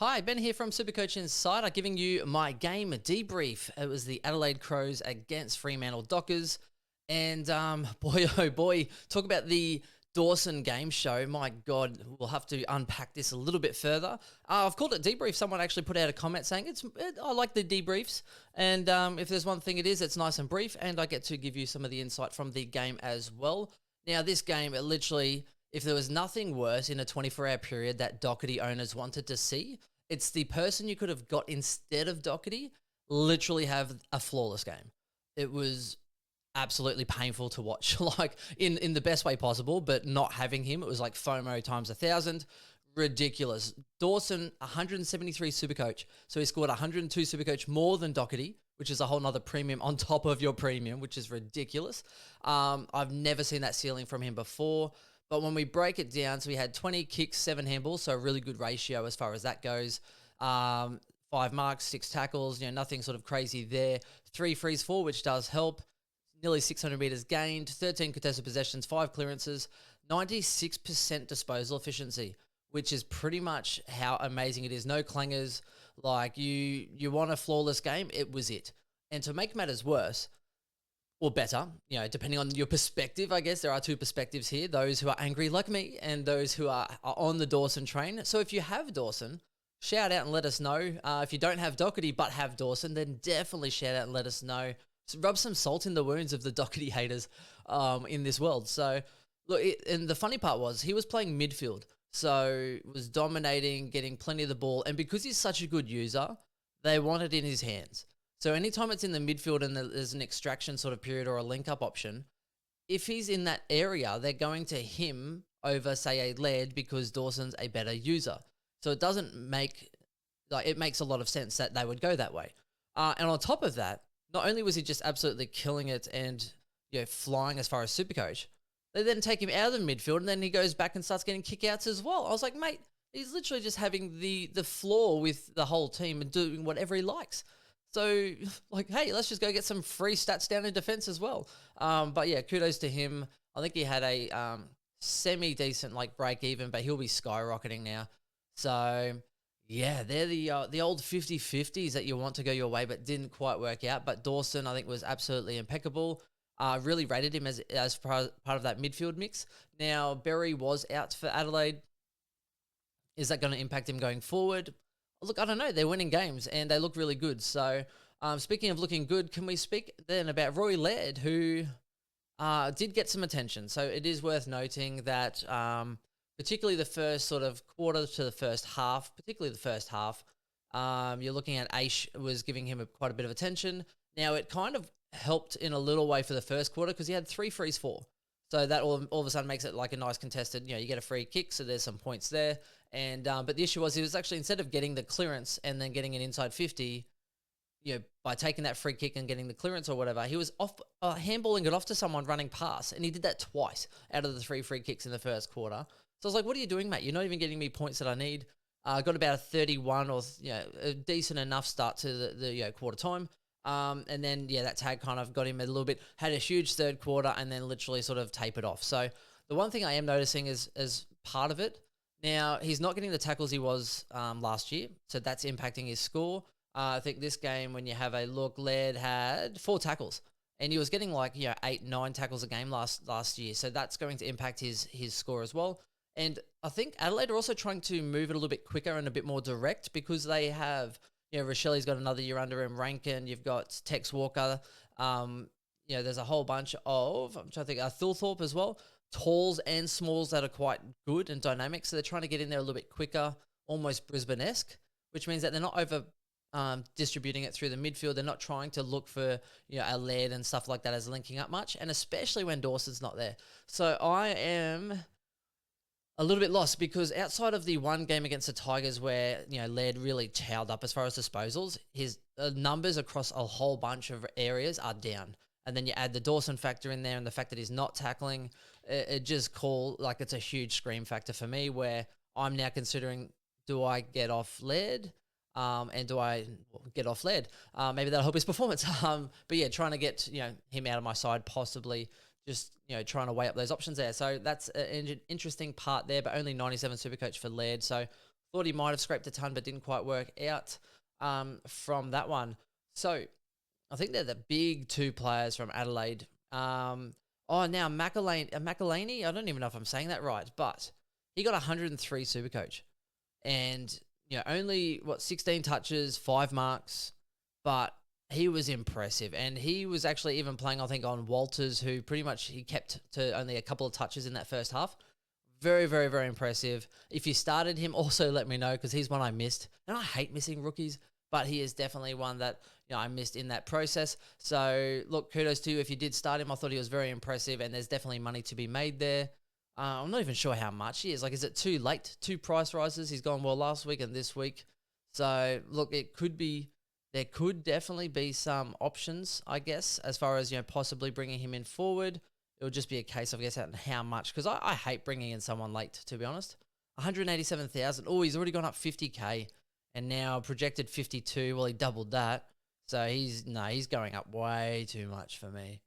Hi, Ben here from Supercoach Insider, giving you my game debrief. It was the Adelaide Crows against Fremantle Dockers. And boy, oh boy, talk about the Dawson game show. My God, we'll have to unpack this a little bit further. I've called it debrief. Someone actually put out a comment saying, I like the debriefs. And if there's one thing it is, it's nice and brief. And I get to give you some of the insight from the game as well. Now, this game, it literally, if there was nothing worse in a 24-hour period that Docherty owners wanted to see, it's the person you could have got instead of Docherty literally have a flawless game. It was absolutely painful to watch, like in the best way possible, but not having him, it was like FOMO times 1,000. Ridiculous. Dawson, 173 Supercoach. So he scored 102 Supercoach more than Docherty, which is a whole nother premium on top of your premium, which is ridiculous. I've never seen that ceiling from him before. But when we break it down, so we had 20 kicks, 7 handballs, so a really good ratio as far as that goes. 5 marks, 6 tackles, nothing sort of crazy there. 3 frees 4, which does help. Nearly 600 metres gained, 13 contested possessions, 5 clearances, 96% disposal efficiency, which is pretty much how amazing it is. No clangers. Like, you want a flawless game, it was it. And to make matters worse, or better, depending on your perspective, I guess there are 2 perspectives here, those who are angry like me and those who are on the Dawson train. So if you have Dawson, shout out and let us know. If you don't have Docherty but have Dawson, then definitely shout out and let us know. So rub some salt in the wounds of the Docherty haters in this world. So look, and the funny part was he was playing midfield, so was dominating, getting plenty of the ball, and because he's such a good user, they want it in his hands. So anytime it's in the midfield and there's an extraction sort of period or a link-up option, if he's in that area, they're going to him over, say, a Laird because Dawson's a better user. So it doesn't make, it makes a lot of sense that they would go that way. And on top of that, not only was he just absolutely killing it and flying as far as Supercoach, they then take him out of the midfield and then he goes back and starts getting kickouts as well. I was like, mate, he's literally just having the floor with the whole team and doing whatever he likes. So, hey, let's just go get some free stats down in defense as well. But yeah, kudos to him. I think he had a semi-decent break even, but he'll be skyrocketing now. So yeah, they're the old 50-50s that you want to go your way, but didn't quite work out. But Dawson, I think, was absolutely impeccable. Really rated him as part of that midfield mix. Now, Berry was out for Adelaide. Is that going to impact him going forward? Look, I don't know. They're winning games and they look really good. So, speaking of looking good, can we speak then about Rory Laird, who did get some attention? So it is worth noting that particularly the first sort of quarter to the first half, particularly the first half, you're looking at Aish was giving him quite a bit of attention. Now, it kind of helped in a little way for the first quarter because he had 3 frees 4. So that all of a sudden makes it like a nice contested, you get a free kick, so there's some points there. And but the issue was he was actually, instead of getting the clearance and then getting an inside 50, by taking that free kick and getting the clearance or whatever, he was off handballing it off to someone running past, and he did that twice out of the 3 free kicks in the first quarter. So I was like, what are you doing, mate? You're not even getting me points that I need. Got about a 31 or a decent enough start to the quarter time. And then, that tag kind of got him a little bit, had a huge third quarter and then literally sort of tapered off. So the one thing I am noticing is as part of it, now he's not getting the tackles he was last year. So that's impacting his score. I think this game, when you have a look, Laird had 4 tackles and he was getting 8, 9 tackles a game last year. So that's going to impact his score as well. And I think Adelaide are also trying to move it a little bit quicker and a bit more direct because they have, Rochelle's got another year under him, Rankin, you've got Tex Walker, there's a whole bunch of, I'm trying to think, Thilthorpe as well, talls and smalls that are quite good and dynamic, so they're trying to get in there a little bit quicker, almost Brisbane-esque, which means that they're not over distributing it through the midfield. They're not trying to look for a Laird and stuff like that as linking up much, and especially when Dawson's not there. So I am a little bit lost because outside of the one game against the Tigers where, Laird really towed up as far as disposals, his numbers across a whole bunch of areas are down. And then you add the Dawson factor in there and the fact that he's not tackling, it just it's a huge scream factor for me where I'm now considering, do I get off Laird? And do I get off Laird? Maybe that'll help his performance. But yeah, trying to get, him out of my side, possibly just, trying to weigh up those options there. So that's an interesting part there, but only 97 Supercoach for Laird. So Thought he might have scraped a ton, but didn't quite work out from that one. So I think they're the big two players from Adelaide. Now McElhaney, I don't even know if I'm saying that right, but he got 103 Supercoach. And, only, 16 touches, 5 marks, but he was impressive. And he was actually even playing, I think, on Walters, who pretty much he kept to only a couple of touches in that first half. Very, very, very impressive. If you started him, also let me know, because he's one I missed. And I hate missing rookies, but he is definitely one that I missed in that process. So, look, kudos to you if you did start him. I thought he was very impressive, and there's definitely money to be made there. I'm not even sure how much he is. Like, is it too late? 2 price rises. He's gone well last week and this week. So, look, there could definitely be some options, I guess, as far as, possibly bringing him in forward. It would just be a case of, I guess, how much. Because I hate bringing in someone late, to be honest. 187,000. Oh, he's already gone up 50K. And now projected 52. Well, he doubled that. So he's going up way too much for me.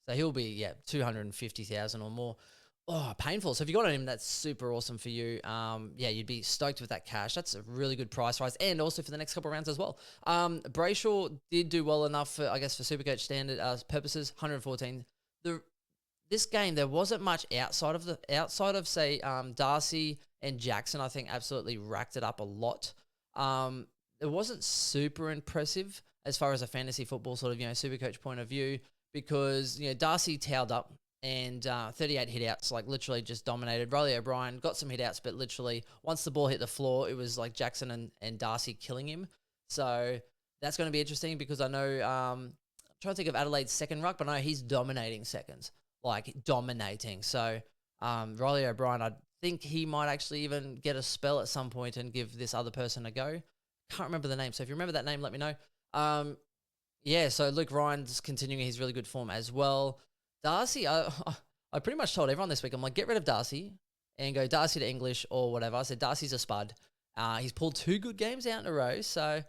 So he'll be, 250,000 or more. Oh, painful. So if you got on him, that's super awesome for you. You'd be stoked with that cash. That's a really good price rise. And also for the next couple of rounds as well. Brayshaw did do well enough for Supercoach standard purposes, 114. This game, there wasn't much outside of say, Darcy and Jackson, I think absolutely racked it up a lot. It wasn't super impressive as far as a fantasy football sort of, Supercoach point of view, because, Darcy towed up and 38 hit-outs, like literally just dominated. Riley O'Brien got some hit-outs, but literally once the ball hit the floor, it was like Jackson and Darcy killing him. So that's going to be interesting because I know, I'm trying to think of Adelaide's second ruck, but I know he's dominating seconds, like dominating. So Riley O'Brien, I think he might actually even get a spell at some point and give this other person a go. Can't remember the name. So if you remember that name, let me know. So Luke Ryan's continuing his really good form as well. Darcy, I pretty much told everyone this week, I'm like, get rid of Darcy and go Darcy to English or whatever. I said Darcy's a spud. He's pulled 2 good games out in a row. So,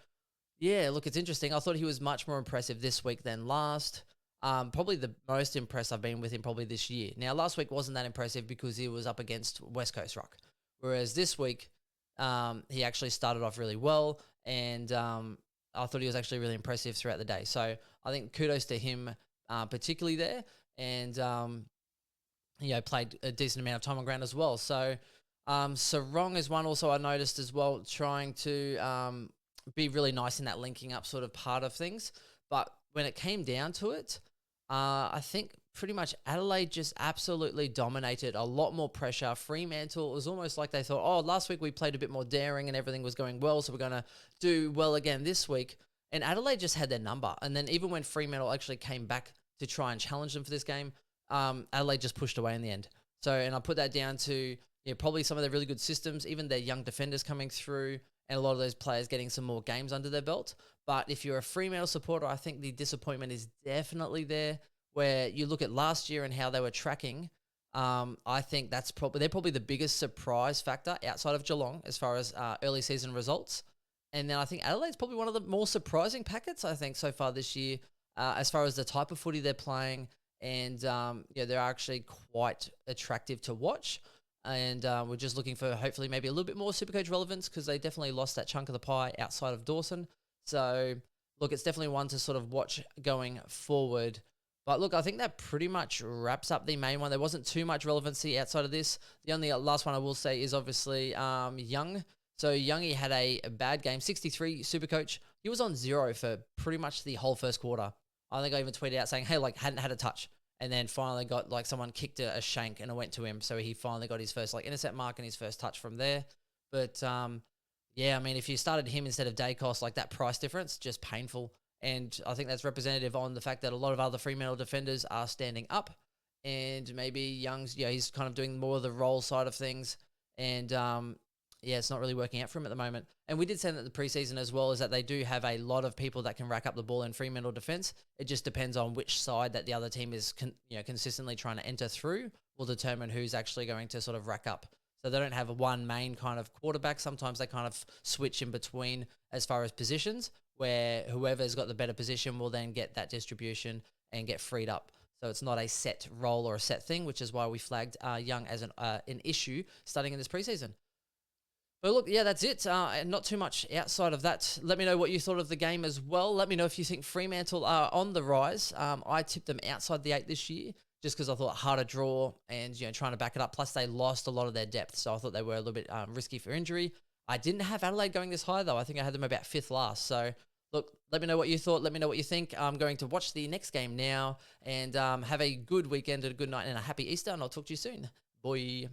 yeah, look, it's interesting. I thought he was much more impressive this week than last. Probably the most impressed I've been with him probably this year. Now, last week wasn't that impressive because he was up against West Coast Rock. Whereas this week, he actually started off really well, and I thought he was actually really impressive throughout the day. So I think kudos to him, particularly there, and played a decent amount of time on ground as well. So Sarong is one also I noticed as well, trying to be really nice in that linking up sort of part of things. But when it came down to it, I think pretty much Adelaide just absolutely dominated. A lot more pressure. Fremantle, it was almost like they thought, oh, last week we played a bit more daring and everything was going well, so we're going to do well again this week. And Adelaide just had their number. And then even when Fremantle actually came back to try and challenge them for this game, Adelaide just pushed away in the end. So, and I put that down to probably some of their really good systems, even their young defenders coming through, and a lot of those players getting some more games under their belt. But if you're a Fremantle supporter, I think the disappointment is definitely there. Where you look at last year and how they were tracking, I think they're probably the biggest surprise factor outside of Geelong as far as early season results. And then I think Adelaide's probably one of the more surprising packets, I think, so far this year, as far as the type of footy they're playing. And, they're actually quite attractive to watch. And we're just looking for hopefully maybe a little bit more Supercoach relevance because they definitely lost that chunk of the pie outside of Dawson. So, look, it's definitely one to sort of watch going forward. But look, I think that pretty much wraps up the main one. There wasn't too much relevancy outside of this. The only last one I will say is obviously Young. So Youngie had a bad game, 63 Supercoach. He was on 0 for pretty much the whole first quarter. I think I even tweeted out saying, hey, hadn't had a touch. And then finally got someone kicked a shank and it went to him. So he finally got his first intercept mark and his first touch from there. But if you started him instead of Dacos, that price difference, just painful. And I think that's representative on the fact that a lot of other Fremantle defenders are standing up. And maybe Young's, he's kind of doing more of the role side of things. And it's not really working out for him at the moment. And we did say that the preseason as well is that they do have a lot of people that can rack up the ball in Fremantle defense. It just depends on which side that the other team is consistently trying to enter through will determine who's actually going to sort of rack up. So they don't have one main kind of quarterback. Sometimes they kind of switch in between as far as positions, where whoever's got the better position will then get that distribution and get freed up. So it's not a set role or a set thing, which is why we flagged Young as an issue starting in this preseason. But look, yeah, that's it. Not too much outside of that. Let me know what you thought of the game as well. Let me know if you think Fremantle are on the rise. I tipped them outside the 8 this year just because I thought harder draw and, trying to back it up. Plus, they lost a lot of their depth, so I thought they were a little bit risky for injury. I didn't have Adelaide going this high, though. I think I had them about 5th last. So, look, let me know what you thought. Let me know what you think. I'm going to watch the next game now and have a good weekend and a good night and a happy Easter, and I'll talk to you soon. Bye.